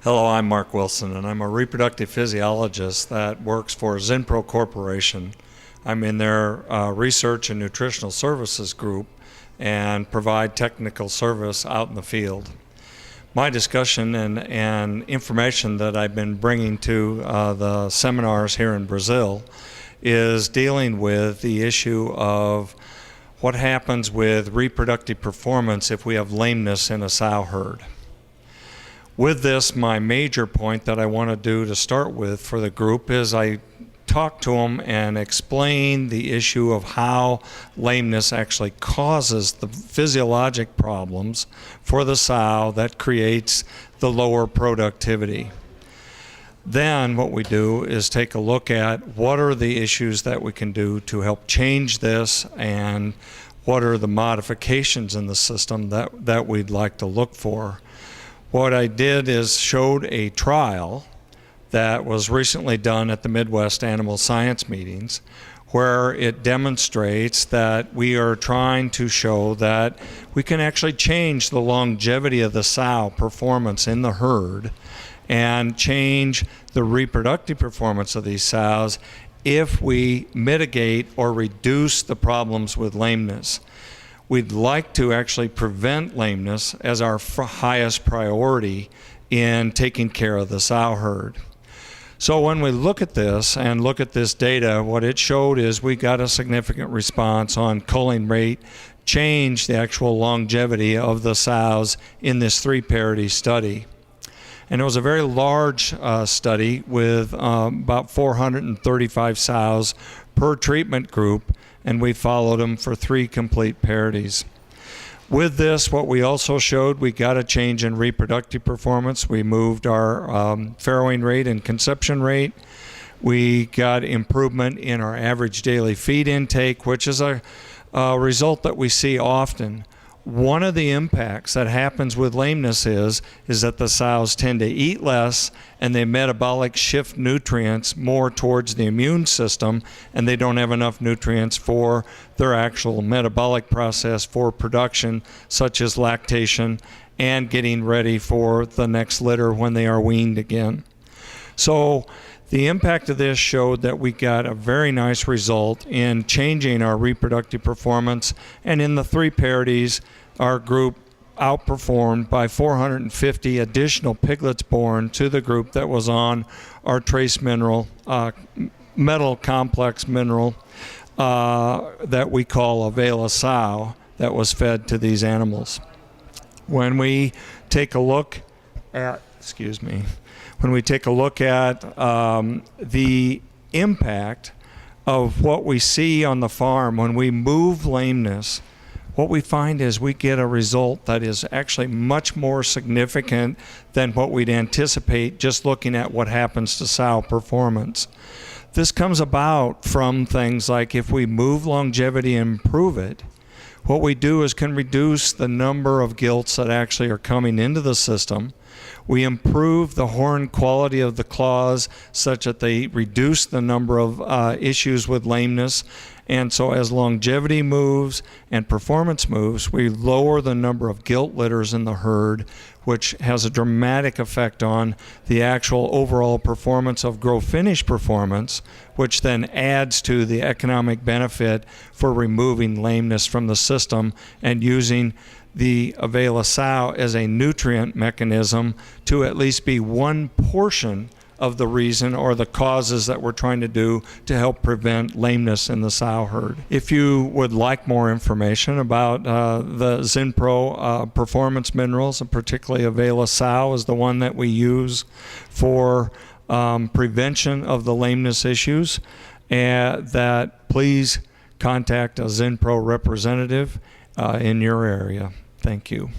Hello, I'm Mark Wilson, and I'm a reproductive physiologist that works for Zinpro Corporation. I'm in their research and nutritional services group and provide technical service out in the field. My discussion and information that I've been bringing to the seminars here in Brazil is dealing with the issue of what happens with reproductive performance if we have lameness in a sow herd. With this, my major point that I want to do to start with for the group is I talk to them and explain the issue of how lameness actually causes the physiologic problems for the sow that creates the lower productivity. Then what we do is take a look at what are the issues that we can do to help change this and what are the modifications in the system that we'd like to look for. What I did is showed a trial that was recently done at the Midwest Animal Science meetings where it demonstrates that we are trying to show that we can actually change the longevity of the sow performance in the herd and change the reproductive performance of these sows if we mitigate or reduce the problems with lameness. We'd like to actually prevent lameness as our highest priority in taking care of the sow herd. So when we look at this and look at this data, what it showed is we got a significant response on culling rate, changed the actual longevity of the sows in this 3 parity study. And it was a very large study with about 435 sows per treatment group, and we followed them for 3 complete parities. With this, what we also showed, we got a change in reproductive performance. We moved our farrowing rate and conception rate. We got improvement in our average daily feed intake, which is a result that we see often. One of the impacts that happens with lameness is that the sows tend to eat less and they metabolic shift nutrients more towards the immune system, and they don't have enough nutrients for their actual metabolic process for production, such as lactation and getting ready for the next litter when they are weaned again. So the impact of this showed that we got a very nice result in changing our reproductive performance, and in the 3 parities, our group outperformed by 450 additional piglets born to the group that was on our trace mineral, metal complex mineral that we call Avela sow that was fed to these animals. When we take a look at, when we take a look at the impact of what we see on the farm when we move lameness, what we find is we get a result that is actually much more significant than what we'd anticipate just looking at what happens to sow performance. This comes about from things like if we move longevity and improve it, what we do is can reduce the number of gilts that actually are coming into the system. We improve the horn quality of the claws such that they reduce the number of issues with lameness. And so as longevity moves and performance moves, we lower the number of gilt litters in the herd, which has a dramatic effect on the actual overall performance of grow finish performance, which then adds to the economic benefit for removing lameness from the system and using the Avela sow as a nutrient mechanism to at least be one portion of the reason or the causes that we're trying to do to help prevent lameness in the sow herd. If you would like more information about the Zinpro performance minerals, and particularly Avela sow is the one that we use for prevention of the lameness issues, that please contact a Zinpro representative in your area. Thank you.